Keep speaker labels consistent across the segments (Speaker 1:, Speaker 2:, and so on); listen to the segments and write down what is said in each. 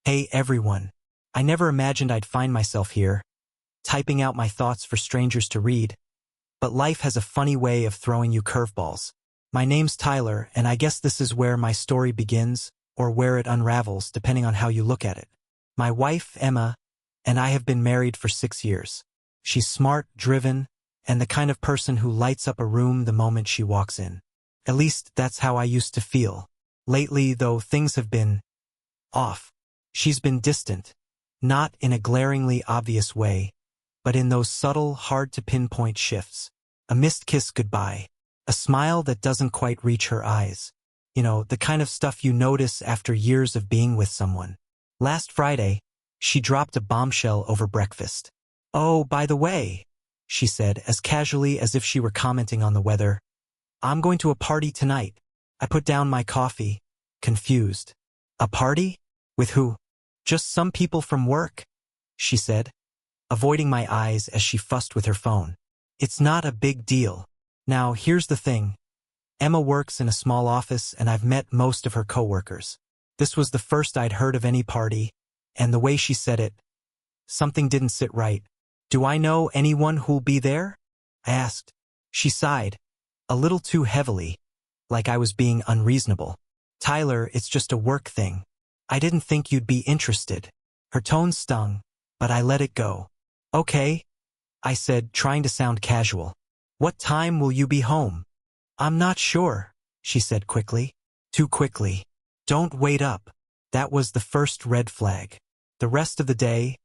Speaker 1: Hey everyone. I never imagined I'd find myself here, typing out my thoughts for strangers to read. But life has a funny way of throwing you curveballs. My name's Tyler, and I guess this is where my story begins, or where it unravels, depending on how you look at it. My wife, Emma, and I have been married for 6 years. She's smart, driven, and the kind of person who lights up a room the moment she walks in. At least that's how I used to feel. Lately, though, things have been off. She's been distant, not in a glaringly obvious way, but in those subtle, hard-to-pinpoint shifts. A missed kiss goodbye, a smile that doesn't quite reach her eyes. You know, the kind of stuff you notice after years of being with someone. Last Friday, she dropped a bombshell over breakfast. "Oh, by the way," she said, as casually as if she were commenting on the weather, "I'm going to a party tonight." I put down my coffee, confused. "A party? With who?" "Just some people from work," she said, avoiding my eyes as she fussed with her phone. "It's not a big deal." Now, here's the thing. Emma works in a small office and I've met most of her coworkers. This was the first I'd heard of any party, and the way she said it, something didn't sit right. "Do I know anyone who'll be there?" I asked. She sighed, a little too heavily, like I was being unreasonable. "Tyler, it's just a work thing. I didn't think you'd be interested." Her tone stung, but I let it go. "Okay," I said, trying to sound casual. "What time will you be home?" "I'm not sure," she said quickly. Too quickly. "Don't wait up." That was the first red flag. The rest of the day,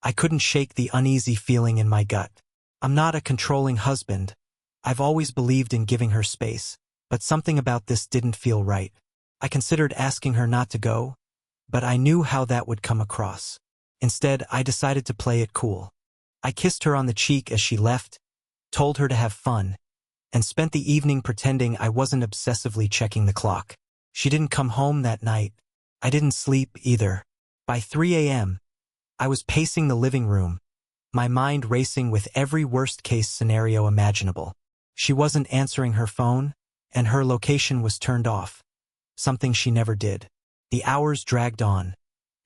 Speaker 1: I couldn't shake the uneasy feeling in my gut. I'm not a controlling husband. I've always believed in giving her space, but something about this didn't feel right. I considered asking her not to go, but I knew how that would come across. Instead, I decided to play it cool. I kissed her on the cheek as she left, told her to have fun, and spent the evening pretending I wasn't obsessively checking the clock. She didn't come home that night. I didn't sleep either. By 3 a.m., I was pacing the living room, my mind racing with every worst-case scenario imaginable. She wasn't answering her phone, and her location was turned off, something she never did. The hours dragged on,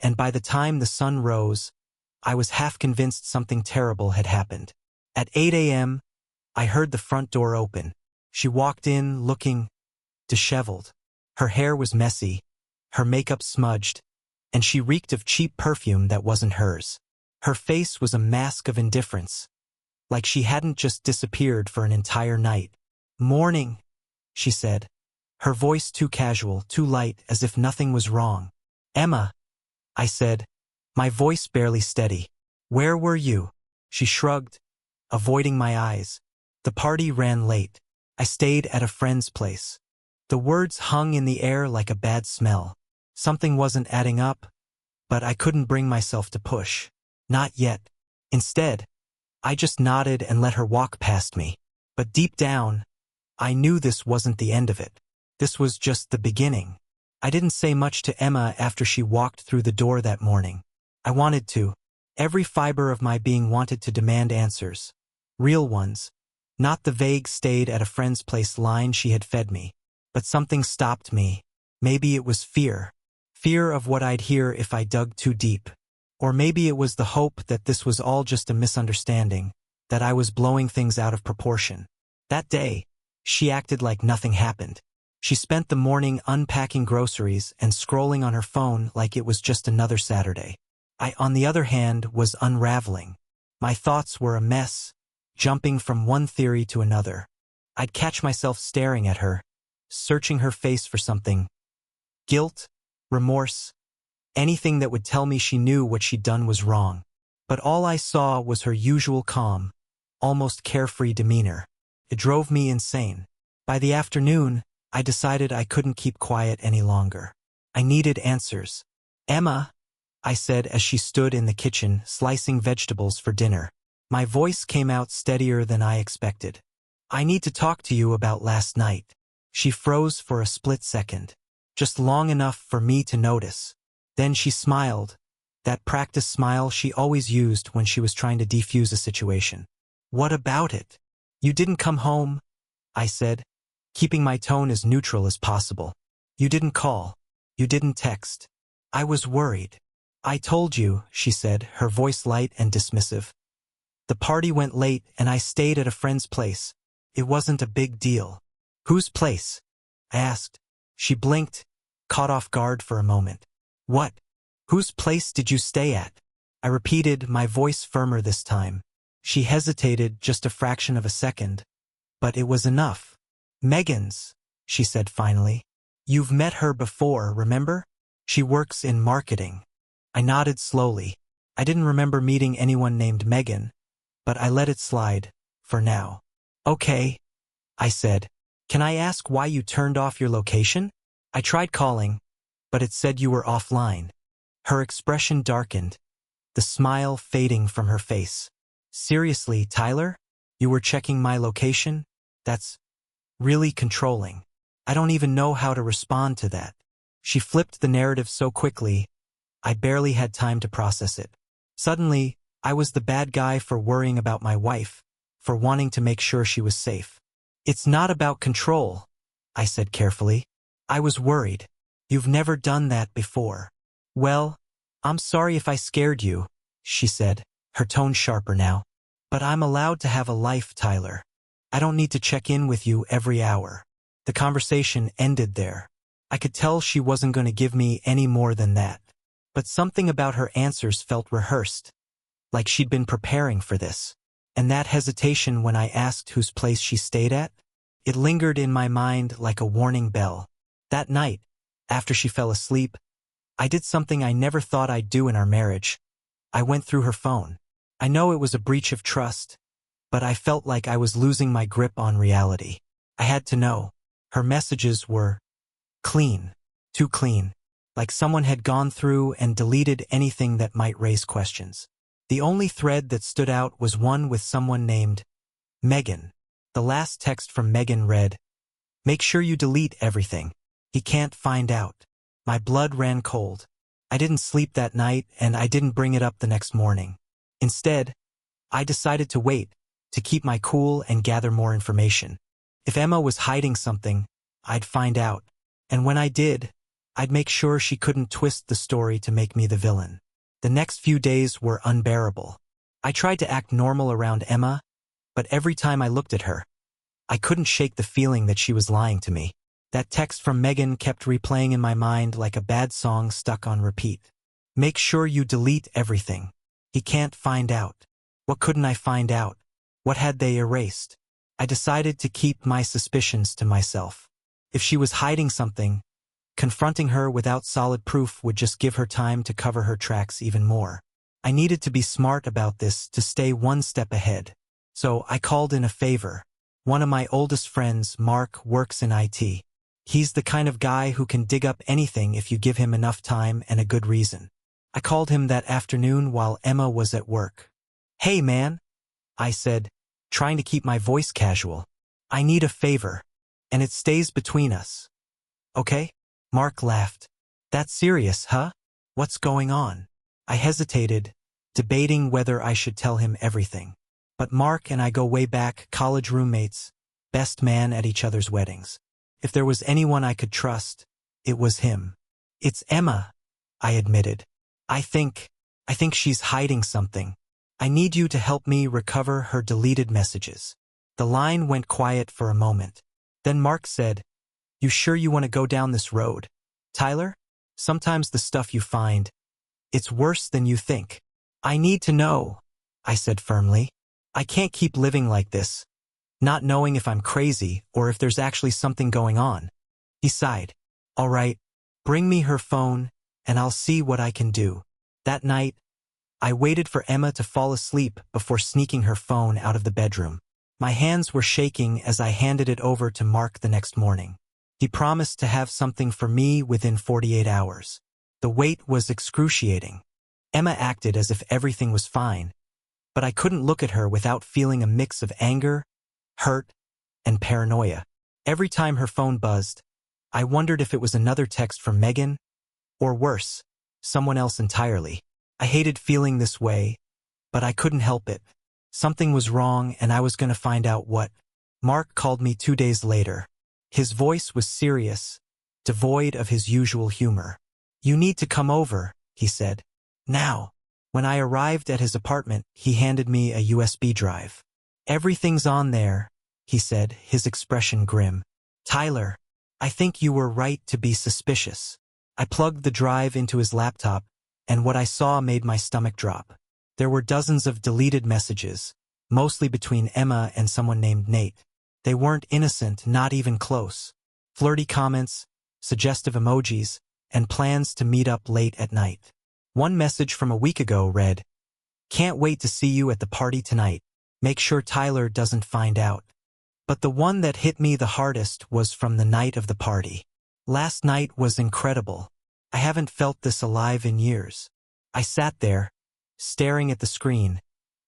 Speaker 1: and by the time the sun rose, I was half convinced something terrible had happened. At 8 a.m., I heard the front door open. She walked in looking disheveled. Her hair was messy, her makeup smudged, and she reeked of cheap perfume that wasn't hers. Her face was a mask of indifference, like she hadn't just disappeared for an entire night. "Morning," she said, her voice too casual, too light, as if nothing was wrong. "Emma," I said, my voice barely steady. "Where were you?" She shrugged, avoiding my eyes. "The party ran late. I stayed at a friend's place." The words hung in the air like a bad smell. Something wasn't adding up, but I couldn't bring myself to push. Not yet. Instead, I just nodded and let her walk past me. But deep down, I knew this wasn't the end of it. This was just the beginning. I didn't say much to Emma after she walked through the door that morning. I wanted to. Every fiber of my being wanted to demand answers. Real ones. Not the vague "stayed at a friend's place" line she had fed me. But something stopped me. Maybe it was fear. Fear of what I'd hear if I dug too deep. Or maybe it was the hope that this was all just a misunderstanding, that I was blowing things out of proportion. That day, she acted like nothing happened. She spent the morning unpacking groceries and scrolling on her phone like it was just another Saturday. I, on the other hand, was unraveling. My thoughts were a mess, jumping from one theory to another. I'd catch myself staring at her, searching her face for something. Guilt, remorse, anything that would tell me she knew what she'd done was wrong. But all I saw was her usual calm, almost carefree demeanor. It drove me insane. By the afternoon, I decided I couldn't keep quiet any longer. I needed answers. "Emma," I said as she stood in the kitchen slicing vegetables for dinner. My voice came out steadier than I expected. "I need to talk to you about last night." She froze for a split second, just long enough for me to notice. Then she smiled, that practice smile she always used when she was trying to defuse a situation. "What about it?" "You didn't come home," I said, keeping my tone as neutral as possible. "You didn't call. You didn't text. I was worried." I told you, she said, her voice light and dismissive. The party went late and I stayed at a friend's place. It wasn't a big deal. Whose place? I asked. She blinked, caught off guard for a moment. What? Whose place did you stay at? I repeated, my voice firmer this time. She hesitated just a fraction of a second, but it was enough. Megan's, she said finally. You've met her before, remember? She works in marketing. I nodded slowly. I didn't remember meeting anyone named Megan, but I let it slide, for now. Okay, I said. Can I ask why you turned off your location? I tried calling, but it said you were offline. Her expression darkened, the smile fading from her face. Seriously, Tyler? You were checking my location? That's really controlling. I don't even know how to respond to that. She flipped the narrative so quickly, I barely had time to process it. Suddenly, I was the bad guy for worrying about my wife, for wanting to make sure she was safe. It's not about control, I said carefully. I was worried. You've never done that before. Well, I'm sorry if I scared you, she said, her tone sharper now. But I'm allowed to have a life, Tyler. I don't need to check in with you every hour. The conversation ended there. I could tell she wasn't going to give me any more than that. But something about her answers felt rehearsed, like she'd been preparing for this. And that hesitation when I asked whose place she stayed at, it lingered in my mind like a warning bell. That night, after she fell asleep, I did something I never thought I'd do in our marriage. I went through her phone. I know it was a breach of trust, but I felt like I was losing my grip on reality. I had to know. Her messages were clean, too clean, like someone had gone through and deleted anything that might raise questions. The only thread that stood out was one with someone named Megan. The last text from Megan read, "Make sure you delete everything. He can't find out." My blood ran cold. I didn't sleep that night and I didn't bring it up the next morning. Instead, I decided to wait, to keep my cool and gather more information. If Emma was hiding something, I'd find out. And when I did, I'd make sure she couldn't twist the story to make me the villain. The next few days were unbearable. I tried to act normal around Emma, but every time I looked at her, I couldn't shake the feeling that she was lying to me. That text from Megan kept replaying in my mind like a bad song stuck on repeat. Make sure you delete everything. He can't find out. What couldn't I find out? What had they erased? I decided to keep my suspicions to myself. If she was hiding something, confronting her without solid proof would just give her time to cover her tracks even more. I needed to be smart about this to stay one step ahead. So I called in a favor. One of my oldest friends, Mark, works in IT. He's the kind of guy who can dig up anything if you give him enough time and a good reason. I called him that afternoon while Emma was at work. "Hey man," I said, trying to keep my voice casual. "I need a favor, and it stays between us. Okay?" Mark laughed. "That's serious, huh? What's going on?" I hesitated, debating whether I should tell him everything. But Mark and I go way back, college roommates, best man at each other's weddings. If there was anyone I could trust, it was him. "It's Emma," I admitted. I think she's hiding something. I need you to help me recover her deleted messages." The line went quiet for a moment. Then Mark said, "You sure you want to go down this road, Tyler? Sometimes the stuff you find, it's worse than you think." "I need to know," I said firmly. "I can't keep living like this, not knowing if I'm crazy or if there's actually something going on." He sighed. "All right, bring me her phone, and I'll see what I can do." That night, I waited for Emma to fall asleep before sneaking her phone out of the bedroom. My hands were shaking as I handed it over to Mark the next morning. He promised to have something for me within 48 hours. The wait was excruciating. Emma acted as if everything was fine, but I couldn't look at her without feeling a mix of anger, hurt, and paranoia. Every time her phone buzzed, I wondered if it was another text from Megan, or worse, someone else entirely. I hated feeling this way, but I couldn't help it. Something was wrong and I was going to find out what. Mark called me 2 days later. His voice was serious, devoid of his usual humor. "You need to come over," he said. Now. When I arrived at his apartment, he handed me a USB drive. Everything's on there, he said, his expression grim. Tyler, I think you were right to be suspicious. I plugged the drive into his laptop, and what I saw made my stomach drop. There were dozens of deleted messages, mostly between Emma and someone named Nate. They weren't innocent, not even close. Flirty comments, suggestive emojis, and plans to meet up late at night. One message from a week ago read, "Can't wait to see you at the party tonight. Make sure Tyler doesn't find out." But the one that hit me the hardest was from the night of the party. Last night was incredible. I haven't felt this alive in years. I sat there, staring at the screen,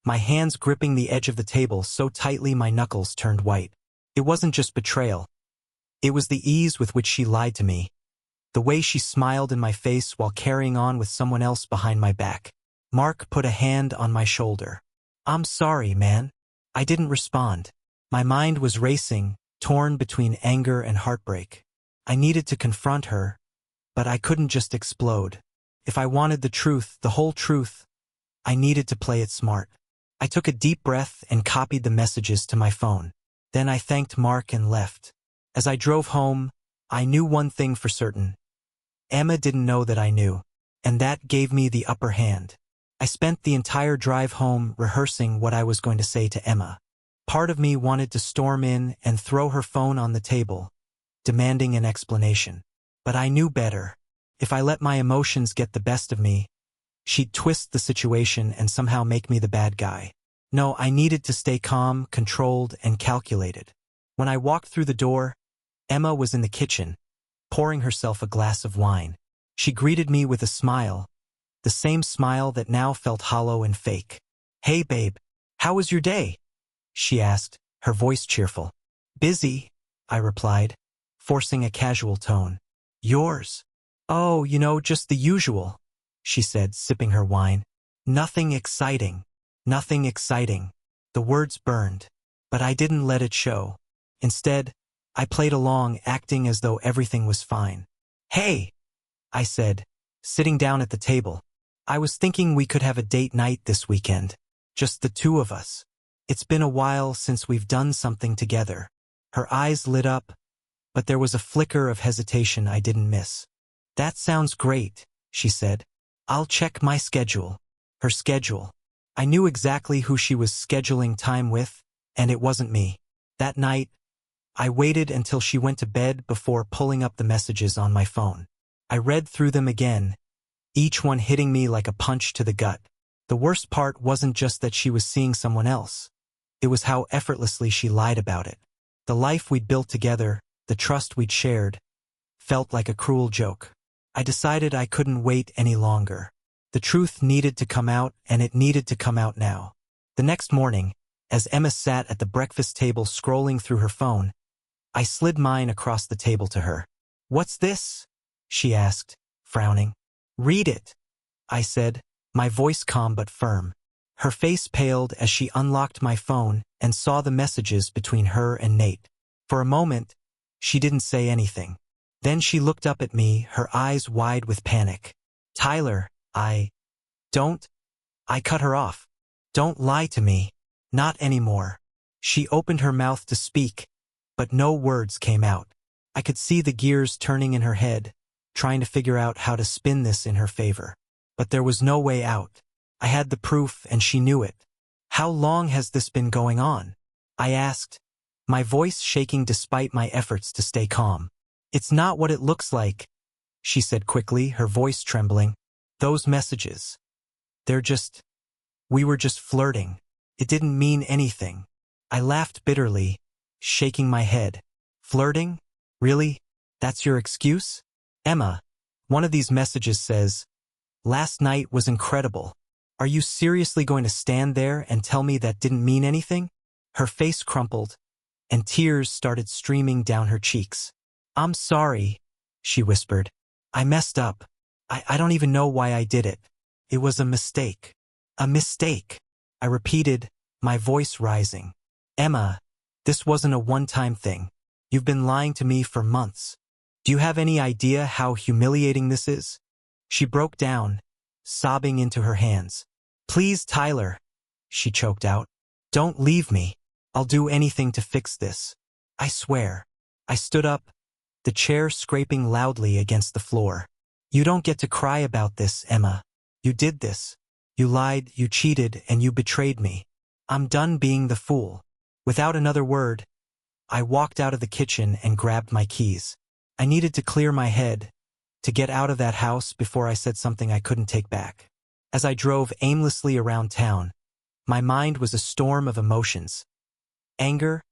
Speaker 1: my hands gripping the edge of the table so tightly my knuckles turned white. It wasn't just betrayal. It was the ease with which she lied to me. The way she smiled in my face while carrying on with someone else behind my back. Mark put a hand on my shoulder. "I'm sorry, man." I didn't respond. My mind was racing, torn between anger and heartbreak. I needed to confront her, but I couldn't just explode. If I wanted the truth, the whole truth, I needed to play it smart. I took a deep breath and copied the messages to my phone. Then I thanked Mark and left. As I drove home, I knew one thing for certain. Emma didn't know that I knew, and that gave me the upper hand. I spent the entire drive home rehearsing what I was going to say to Emma. Part of me wanted to storm in and throw her phone on the table, demanding an explanation. But I knew better. If I let my emotions get the best of me, she'd twist the situation and somehow make me the bad guy. No, I needed to stay calm, controlled, and calculated. When I walked through the door, Emma was in the kitchen, pouring herself a glass of wine. She greeted me with a smile, the same smile that now felt hollow and fake. "Hey babe, how was your day?" she asked, her voice cheerful. "Busy," I replied, forcing a casual tone. "Yours?" "Oh, just the usual," she said, sipping her wine. "Nothing exciting. Nothing exciting." The words burned, but I didn't let it show. Instead, I played along, acting as though everything was fine. "Hey," I said, sitting down at the table. "I was thinking we could have a date night this weekend. Just the two of us. It's been a while since we've done something together." Her eyes lit up, but there was a flicker of hesitation I didn't miss. "That sounds great," she said. "I'll check my schedule." Her schedule. I knew exactly who she was scheduling time with, and it wasn't me. That night, I waited until she went to bed before pulling up the messages on my phone. I read through them again, each one hitting me like a punch to the gut. The worst part wasn't just that she was seeing someone else. It was how effortlessly she lied about it. The life we'd built together, the trust we'd shared, felt like a cruel joke. I decided I couldn't wait any longer. The truth needed to come out, and it needed to come out now. The next morning, as Emma sat at the breakfast table scrolling through her phone, I slid mine across the table to her. "What's this?" she asked, frowning. "Read it," I said, my voice calm but firm. Her face paled as she unlocked my phone and saw the messages between her and Nate. For a moment, she didn't say anything. Then she looked up at me, her eyes wide with panic. "Tyler, don't." I cut her off. "Don't lie to me. Not anymore." She opened her mouth to speak, but no words came out. I could see the gears turning in her head, trying to figure out how to spin this in her favor. But there was no way out. I had the proof, and she knew it. "How long has this been going on?" I asked, my voice shaking despite my efforts to stay calm. "It's not what it looks like," she said quickly, her voice trembling. "Those messages. We were just flirting. It didn't mean anything." I laughed bitterly, shaking my head. "Flirting? Really? That's your excuse?" "Emma, one of these messages says, 'Last night was incredible.' Are you seriously going to stand there and tell me that didn't mean anything?" Her face crumpled, and tears started streaming down her cheeks. "I'm sorry," she whispered. "I messed up. I don't even know why I did it. It was a mistake." "A mistake," I repeated, my voice rising. "Emma, this wasn't a one-time thing. You've been lying to me for months. Do you have any idea how humiliating this is?" She broke down, sobbing into her hands. "Please, Tyler," she choked out. "Don't leave me. I'll do anything to fix this. I swear." I stood up, the chair scraping loudly against the floor. "You don't get to cry about this, Emma. You did this. You lied, you cheated, and you betrayed me. I'm done being the fool." Without another word, I walked out of the kitchen and grabbed my keys. I needed to clear my head, to get out of that house before I said something I couldn't take back. As I drove aimlessly around town, my mind was a storm of emotions. Anger,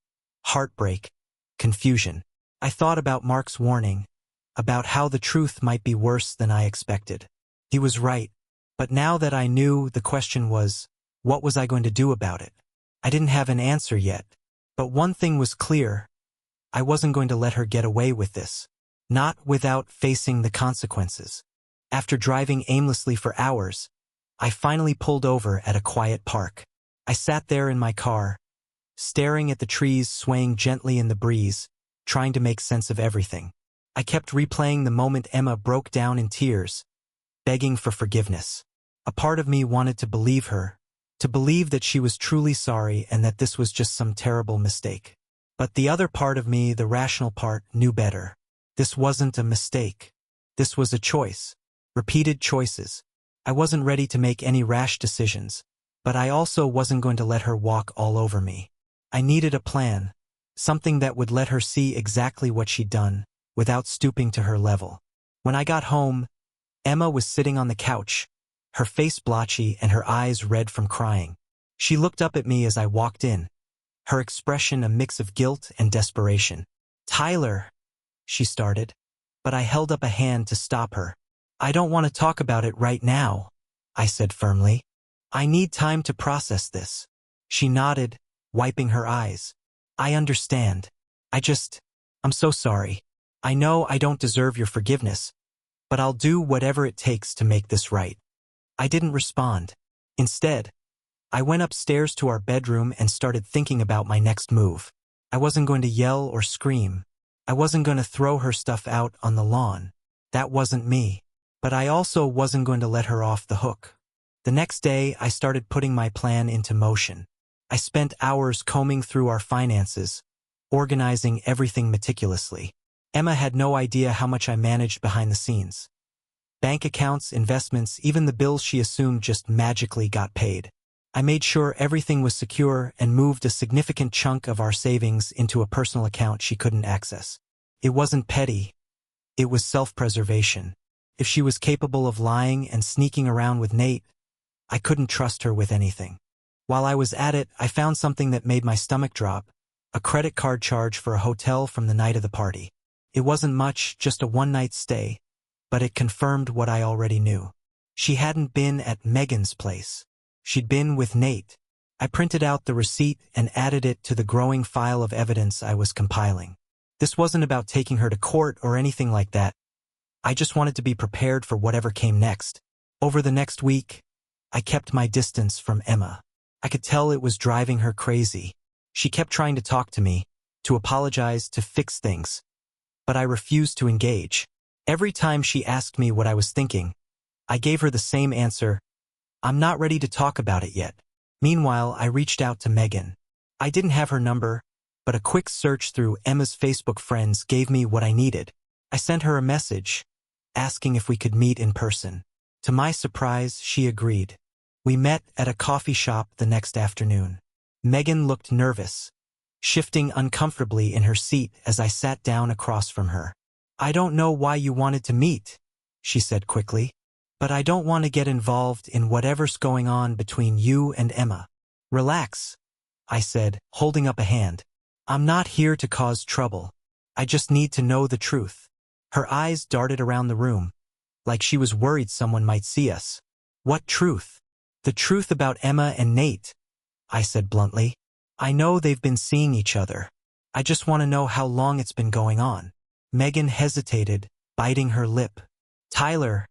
Speaker 1: heartbreak, confusion. I thought about Mark's warning, about how the truth might be worse than I expected. He was right, but now that I knew, the question was, what was I going to do about it? I didn't have an answer yet, but one thing was clear. I wasn't going to let her get away with this. Not without facing the consequences. After driving aimlessly for hours, I finally pulled over at a quiet park. I sat there in my car, staring at the trees swaying gently in the breeze, trying to make sense of everything. I kept replaying the moment Emma broke down in tears, begging for forgiveness. A part of me wanted to believe her, to believe that she was truly sorry and that this was just some terrible mistake. But the other part of me, the rational part, knew better. This wasn't a mistake. This was a choice. Repeated choices. I wasn't ready to make any rash decisions, but I also wasn't going to let her walk all over me. I needed a plan, something that would let her see exactly what she'd done, without stooping to her level. When I got home, Emma was sitting on the couch, her face blotchy and her eyes red from crying. She looked up at me as I walked in, her expression a mix of guilt and desperation. "Tyler," she started, but I held up a hand to stop her. "I don't want to talk about it right now," I said firmly. "I need time to process this." She nodded, wiping her eyes. "I understand. I'm so sorry. I know I don't deserve your forgiveness, but I'll do whatever it takes to make this right." I didn't respond. Instead, I went upstairs to our bedroom and started thinking about my next move. I wasn't going to yell or scream. I wasn't going to throw her stuff out on the lawn. That wasn't me. But I also wasn't going to let her off the hook. The next day, I started putting my plan into motion. I spent hours combing through our finances, organizing everything meticulously. Emma had no idea how much I managed behind the scenes. Bank accounts, investments, even the bills she assumed just magically got paid. I made sure everything was secure and moved a significant chunk of our savings into a personal account she couldn't access. It wasn't petty. It was self-preservation. If she was capable of lying and sneaking around with Nate, I couldn't trust her with anything. While I was at it, I found something that made my stomach drop, a credit card charge for a hotel from the night of the party. It wasn't much, just a one-night stay, but it confirmed what I already knew. She hadn't been at Megan's place. She'd been with Nate. I printed out the receipt and added it to the growing file of evidence I was compiling. This wasn't about taking her to court or anything like that. I just wanted to be prepared for whatever came next. Over the next week, I kept my distance from Emma. I could tell it was driving her crazy. She kept trying to talk to me, to apologize, to fix things. But I refused to engage. Every time she asked me what I was thinking, I gave her the same answer: "I'm not ready to talk about it yet." Meanwhile, I reached out to Megan. I didn't have her number, but a quick search through Emma's Facebook friends gave me what I needed. I sent her a message, asking if we could meet in person. To my surprise, she agreed. We met at a coffee shop the next afternoon. Megan looked nervous, shifting uncomfortably in her seat as I sat down across from her. "I don't know why you wanted to meet," she said quickly, "but I don't want to get involved in whatever's going on between you and Emma." "Relax," I said, holding up a hand. "I'm not here to cause trouble. I just need to know the truth." Her eyes darted around the room, like she was worried someone might see us. "What truth?" "The truth about Emma and Nate," I said bluntly. "I know they've been seeing each other. I just want to know how long it's been going on." Megan hesitated, biting her lip. "Tyler,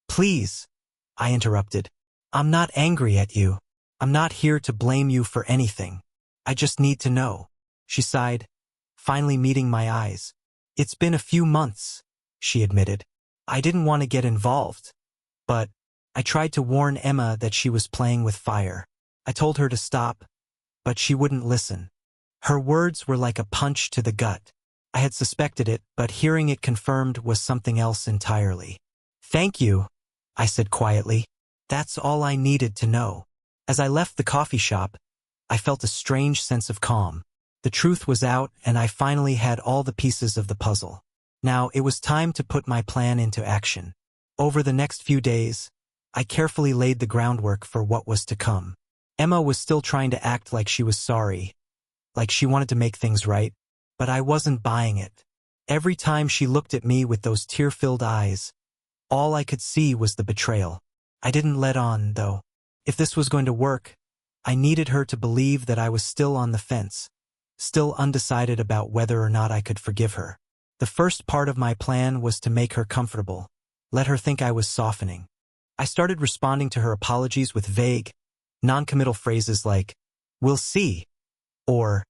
Speaker 1: Please," I interrupted. "I'm not angry at you. I'm not here to blame you for anything. I just need to know." She sighed, finally meeting my eyes. "It's been a few months," she admitted. "I didn't want to get involved. But I tried to warn Emma that she was playing with fire. I told her to stop, but she wouldn't listen. Her words were like a punch to the gut. I had suspected it, but hearing it confirmed was something else entirely. "Thank you," I said quietly. "That's all I needed to know." As I left the coffee shop, I felt a strange sense of calm. The truth was out, and I finally had all the pieces of the puzzle. Now it was time to put my plan into action. Over the next few days, I carefully laid the groundwork for what was to come. Emma was still trying to act like she was sorry, like she wanted to make things right, but I wasn't buying it. Every time she looked at me with those tear-filled eyes, all I could see was the betrayal. I didn't let on, though. If this was going to work, I needed her to believe that I was still on the fence, still undecided about whether or not I could forgive her. The first part of my plan was to make her comfortable, let her think I was softening. I started responding to her apologies with vague, non-committal phrases like, "We'll see," or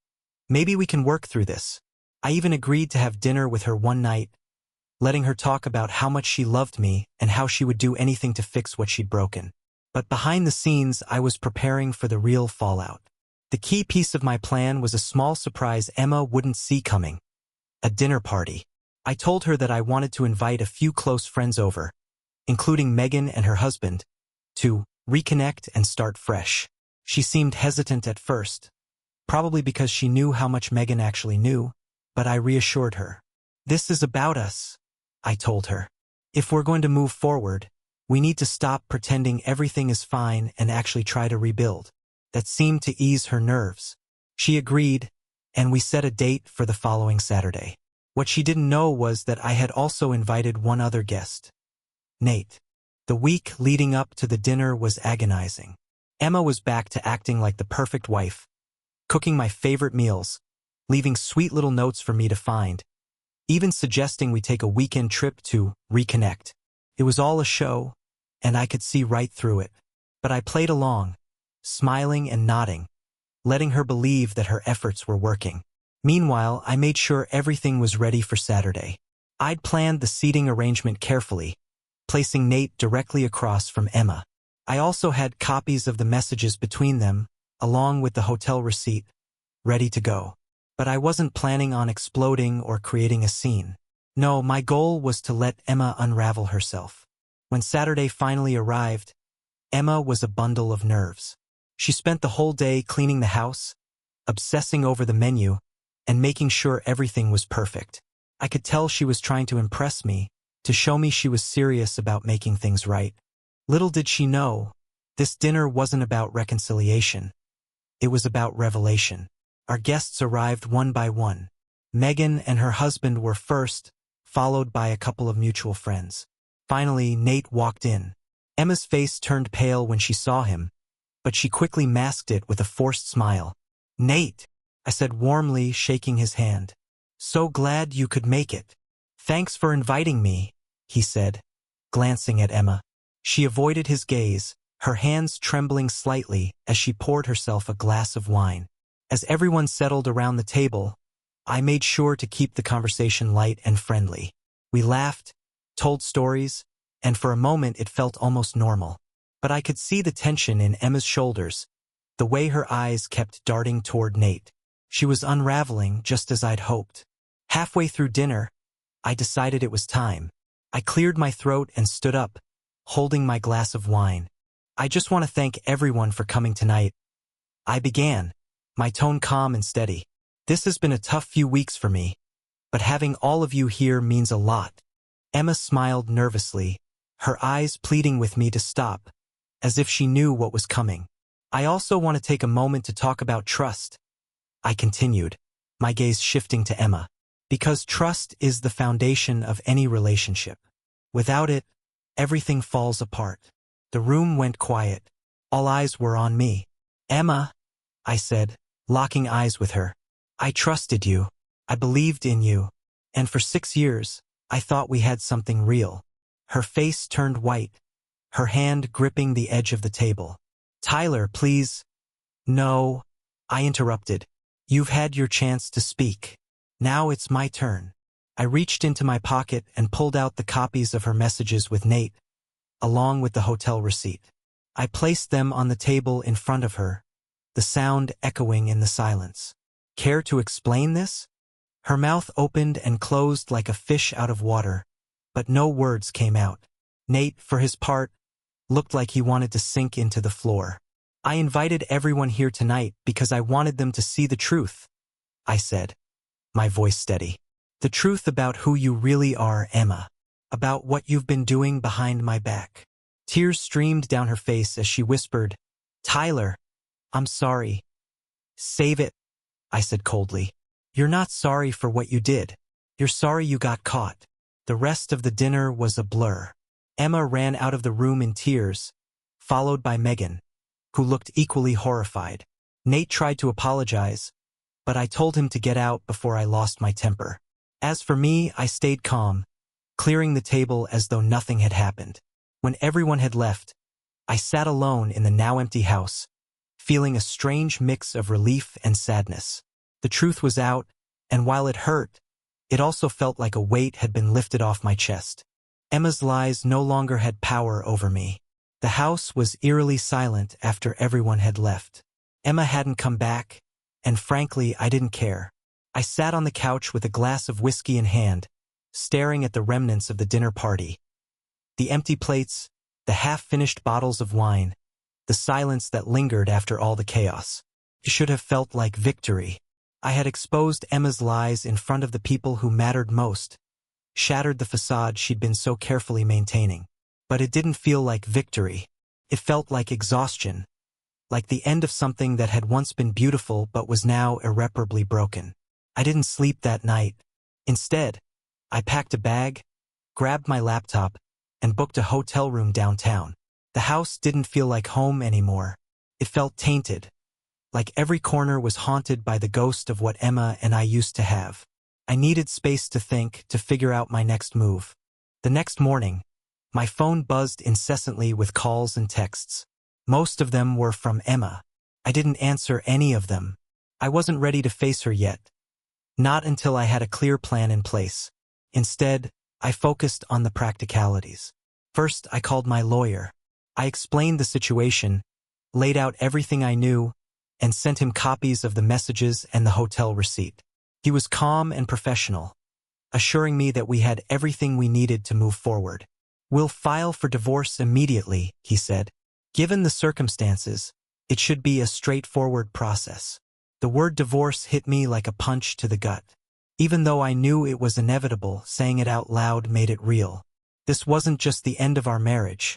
Speaker 1: "Maybe we can work through this." I even agreed to have dinner with her one night, letting her talk about how much she loved me and how she would do anything to fix what she'd broken. But behind the scenes, I was preparing for the real fallout. The key piece of my plan was a small surprise Emma wouldn't see coming. A dinner party. I told her that I wanted to invite a few close friends over, including Megan and her husband, to reconnect and start fresh. She seemed hesitant at first, probably because she knew how much Megan actually knew, but I reassured her. "This is about us," I told her. "If we're going to move forward, we need to stop pretending everything is fine and actually try to rebuild." That seemed to ease her nerves. She agreed, and we set a date for the following Saturday. What she didn't know was that I had also invited one other guest, Nate. The week leading up to the dinner was agonizing. Emma was back to acting like the perfect wife, cooking my favorite meals, leaving sweet little notes for me to find, even suggesting we take a weekend trip to reconnect. It was all a show, and I could see right through it. But I played along, smiling and nodding, letting her believe that her efforts were working. Meanwhile, I made sure everything was ready for Saturday. I'd planned the seating arrangement carefully, placing Nate directly across from Emma. I also had copies of the messages between them, along with the hotel receipt, ready to go. But I wasn't planning on exploding or creating a scene. No, my goal was to let Emma unravel herself. When Saturday finally arrived, Emma was a bundle of nerves. She spent the whole day cleaning the house, obsessing over the menu, and making sure everything was perfect. I could tell she was trying to impress me, to show me she was serious about making things right. Little did she know, this dinner wasn't about reconciliation. It was about revelation. Our guests arrived one by one. Megan and her husband were first, followed by a couple of mutual friends. Finally, Nate walked in. Emma's face turned pale when she saw him, but she quickly masked it with a forced smile. "Nate," I said warmly, shaking his hand. "So glad you could make it." "Thanks for inviting me," he said, glancing at Emma. She avoided his gaze, her hands trembling slightly as she poured herself a glass of wine. As everyone settled around the table, I made sure to keep the conversation light and friendly. We laughed, told stories, and for a moment it felt almost normal. But I could see the tension in Emma's shoulders, the way her eyes kept darting toward Nate. She was unraveling just as I'd hoped. Halfway through dinner, I decided it was time. I cleared my throat and stood up, holding my glass of wine. "I just want to thank everyone for coming tonight," I began, my tone calm and steady. "This has been a tough few weeks for me, but having all of you here means a lot." Emma smiled nervously, her eyes pleading with me to stop, as if she knew what was coming. "I also want to take a moment to talk about trust," I continued, my gaze shifting to Emma. "Because trust is the foundation of any relationship. Without it, everything falls apart." The room went quiet. All eyes were on me. "Emma," I said, locking eyes with her. "I trusted you. I believed in you. And for 6 years, I thought we had something real." Her face turned white, her hand gripping the edge of the table. "Tyler, please." "No," I interrupted. "You've had your chance to speak. Now it's my turn." I reached into my pocket and pulled out the copies of her messages with Nate, along with the hotel receipt. I placed them on the table in front of her, the sound echoing in the silence. Care to explain this? Her mouth opened and closed like a fish out of water, but no words came out. Nate, for his part, looked like he wanted to sink into the floor. I invited everyone here tonight because I wanted them to see the truth, I said, my voice steady. The truth about who you really are, Emma. About what you've been doing behind my back. Tears streamed down her face as she whispered, Tyler, I'm sorry. Save it, I said coldly. You're not sorry for what you did. You're sorry you got caught. The rest of the dinner was a blur. Emma ran out of the room in tears, followed by Megan, who looked equally horrified. Nate tried to apologize, but I told him to get out before I lost my temper. As for me, I stayed calm, clearing the table as though nothing had happened. When everyone had left, I sat alone in the now empty house, feeling a strange mix of relief and sadness. The truth was out, and while it hurt, it also felt like a weight had been lifted off my chest. Emma's lies no longer had power over me. The house was eerily silent after everyone had left. Emma hadn't come back, and frankly, I didn't care. I sat on the couch with a glass of whiskey in hand, staring at the remnants of the dinner party. The empty plates, the half-finished bottles of wine, the silence that lingered after all the chaos. It should have felt like victory. I had exposed Emma's lies in front of the people who mattered most, shattered the facade she'd been so carefully maintaining. But it didn't feel like victory. It felt like exhaustion, like the end of something that had once been beautiful but was now irreparably broken. I didn't sleep that night. Instead, I packed a bag, grabbed my laptop, and booked a hotel room downtown. The house didn't feel like home anymore. It felt tainted, like every corner was haunted by the ghost of what Emma and I used to have. I needed space to think, to figure out my next move. The next morning, my phone buzzed incessantly with calls and texts. Most of them were from Emma. I didn't answer any of them. I wasn't ready to face her yet. Not until I had a clear plan in place. Instead, I focused on the practicalities. First, I called my lawyer. I explained the situation, laid out everything I knew, and sent him copies of the messages and the hotel receipt. He was calm and professional, assuring me that we had everything we needed to move forward. We'll file for divorce immediately, he said. Given the circumstances, it should be a straightforward process. The word divorce hit me like a punch to the gut. Even though I knew it was inevitable, saying it out loud made it real. This wasn't just the end of our marriage.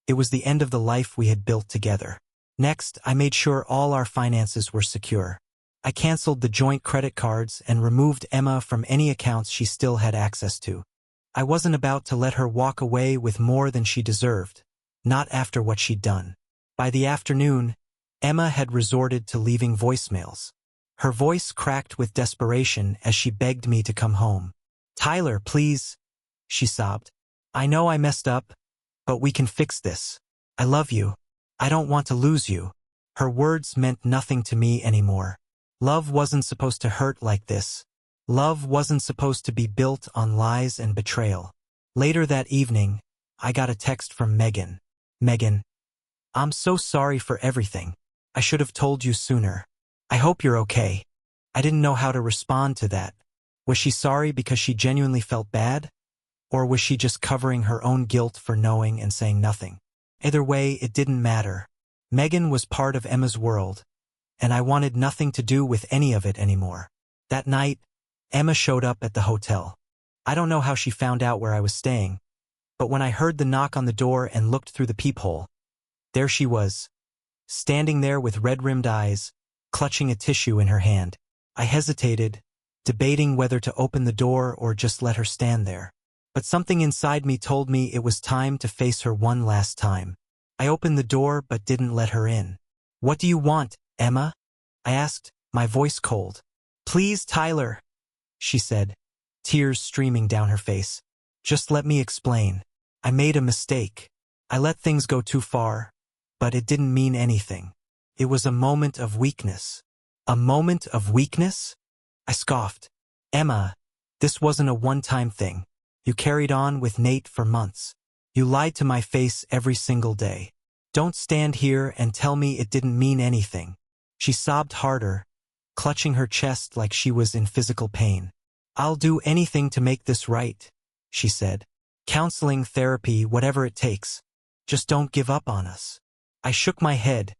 Speaker 1: It was the end of the life we had built together. Next, I made sure all our finances were secure. I canceled the joint credit cards and removed Emma from any accounts she still had access to. I wasn't about to let her walk away with more than she deserved, not after what she'd done. By the afternoon, Emma had resorted to leaving voicemails. Her voice cracked with desperation as she begged me to come home. Tyler, please, she sobbed. I know I messed up, but we can fix this. I love you. I don't want to lose you. Her words meant nothing to me anymore. Love wasn't supposed to hurt like this. Love wasn't supposed to be built on lies and betrayal. Later that evening, I got a text from Megan. Megan, I'm so sorry for everything. I should have told you sooner. I hope you're okay. I didn't know how to respond to that. Was she sorry because she genuinely felt bad? Or was she just covering her own guilt for knowing and saying nothing? Either way, it didn't matter. Megan was part of Emma's world, and I wanted nothing to do with any of it anymore. That night, Emma showed up at the hotel. I don't know how she found out where I was staying, but when I heard the knock on the door and looked through the peephole, there she was, standing there with red-rimmed eyes, clutching a tissue in her hand. I hesitated, debating whether to open the door or just let her stand there. But something inside me told me it was time to face her one last time. I opened the door but didn't let her in. What do you want, Emma? I asked, my voice cold. Please, Tyler, she said, tears streaming down her face. Just let me explain. I made a mistake. I let things go too far, but it didn't mean anything. It was a moment of weakness. A moment of weakness? I scoffed. Emma, this wasn't a one-time thing. You carried on with Nate for months. You lied to my face every single day. Don't stand here and tell me it didn't mean anything." She sobbed harder, clutching her chest like she was in physical pain. "I'll do anything to make this right," she said. "Counseling, therapy, whatever it takes. Just don't give up on us." I shook my head,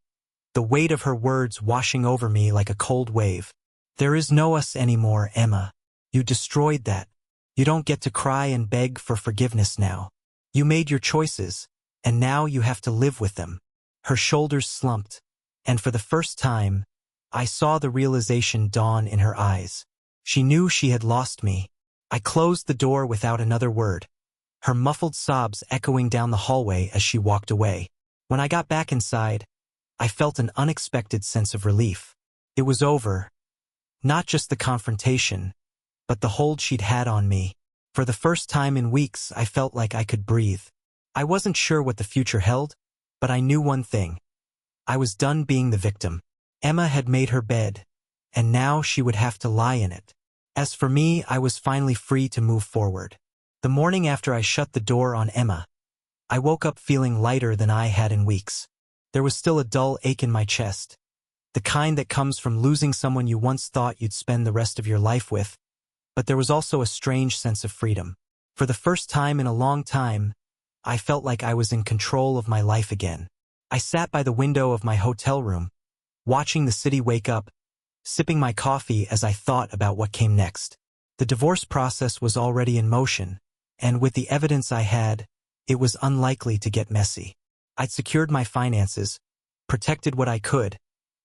Speaker 1: the weight of her words washing over me like a cold wave. "There is no us anymore, Emma. You destroyed that. You don't get to cry and beg for forgiveness now. You made your choices, and now you have to live with them." Her shoulders slumped, and for the first time, I saw the realization dawn in her eyes. She knew she had lost me. I closed the door without another word, her muffled sobs echoing down the hallway as she walked away. When I got back inside, I felt an unexpected sense of relief. It was over. Not just the confrontation, but the hold she'd had on me. For the first time in weeks, I felt like I could breathe. I wasn't sure what the future held, but I knew one thing. I was done being the victim. Emma had made her bed, and now she would have to lie in it. As for me, I was finally free to move forward. The morning after I shut the door on Emma, I woke up feeling lighter than I had in weeks. There was still a dull ache in my chest, the kind that comes from losing someone you once thought you'd spend the rest of your life with, but there was also a strange sense of freedom. For the first time in a long time, I felt like I was in control of my life again. I sat by the window of my hotel room, watching the city wake up, sipping my coffee as I thought about what came next. The divorce process was already in motion, and with the evidence I had, it was unlikely to get messy. I'd secured my finances, protected what I could,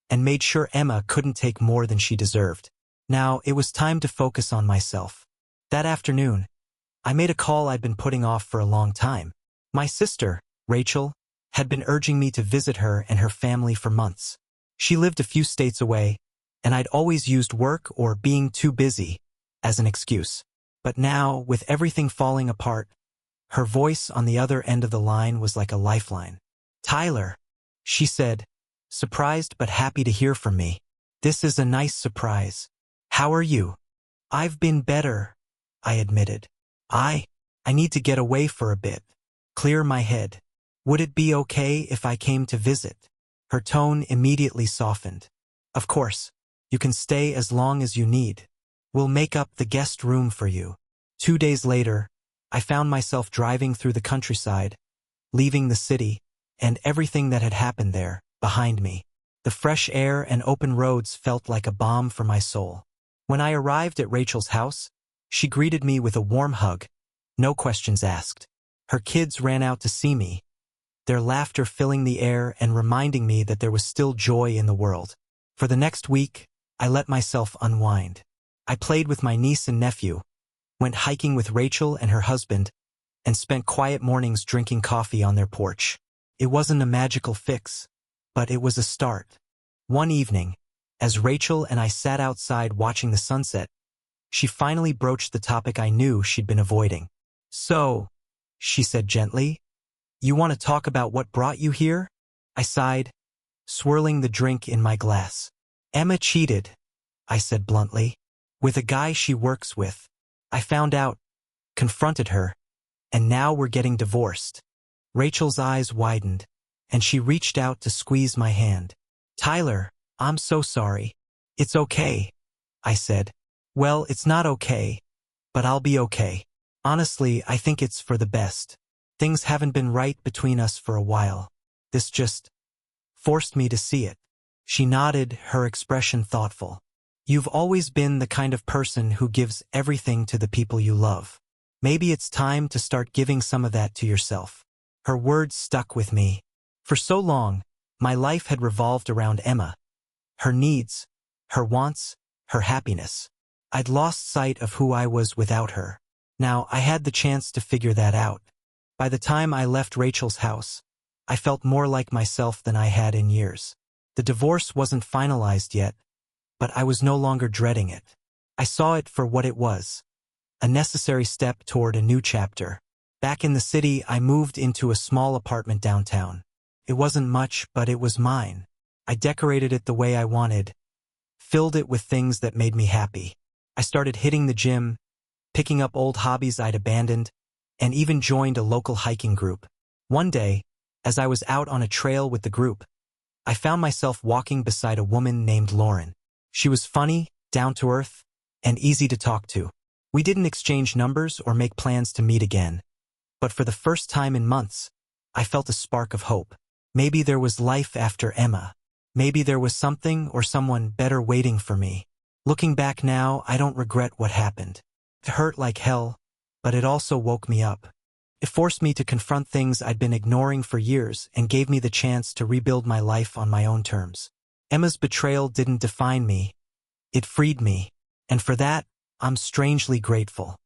Speaker 1: and made sure Emma couldn't take more than she deserved. Now, it was time to focus on myself. That afternoon, I made a call I'd been putting off for a long time. My sister, Rachel, had been urging me to visit her and her family for months. She lived a few states away, and I'd always used work or being too busy as an excuse. But now, with everything falling apart, her voice on the other end of the line was like a lifeline. "Tyler," she said, surprised but happy to hear from me. "This is a nice surprise. How are you?" "I've been better," I admitted. I need to get away for a bit. Clear my head. Would it be okay if I came to visit?" Her tone immediately softened. "Of course. You can stay as long as you need. We'll make up the guest room for you." 2 days later, I found myself driving through the countryside, leaving the city, and everything that had happened there, behind me. The fresh air and open roads felt like a balm for my soul. When I arrived at Rachel's house, she greeted me with a warm hug, no questions asked. Her kids ran out to see me, their laughter filling the air and reminding me that there was still joy in the world. For the next week, I let myself unwind. I played with my niece and nephew, went hiking with Rachel and her husband, and spent quiet mornings drinking coffee on their porch. It wasn't a magical fix, but it was a start. One evening, as Rachel and I sat outside watching the sunset, she finally broached the topic I knew she'd been avoiding. "So," she said gently, "you want to talk about what brought you here?" I sighed, swirling the drink in my glass. "Emma cheated," I said bluntly, "with a guy she works with. I found out, confronted her, and now we're getting divorced." Rachel's eyes widened, and she reached out to squeeze my hand. "Tyler, I'm so sorry." "It's okay," I said. "Well, it's not okay, but I'll be okay. Honestly, I think it's for the best. Things haven't been right between us for a while. This just forced me to see it." She nodded, her expression thoughtful. "You've always been the kind of person who gives everything to the people you love. Maybe it's time to start giving some of that to yourself." Her words stuck with me. For so long, my life had revolved around Emma, her needs, her wants, her happiness. I'd lost sight of who I was without her. Now I had the chance to figure that out. By the time I left Rachel's house, I felt more like myself than I had in years. The divorce wasn't finalized yet, but I was no longer dreading it. I saw it for what it was, a necessary step toward a new chapter. Back in the city, I moved into a small apartment downtown. It wasn't much, but it was mine. I decorated it the way I wanted, filled it with things that made me happy. I started hitting the gym, picking up old hobbies I'd abandoned, and even joined a local hiking group. One day, as I was out on a trail with the group, I found myself walking beside a woman named Lauren. She was funny, down-to-earth, and easy to talk to. We didn't exchange numbers or make plans to meet again, but for the first time in months, I felt a spark of hope. Maybe there was life after Emma. Maybe there was something or someone better waiting for me. Looking back now, I don't regret what happened. It hurt like hell, but it also woke me up. It forced me to confront things I'd been ignoring for years and gave me the chance to rebuild my life on my own terms. Emma's betrayal didn't define me. It freed me, and for that, I'm strangely grateful.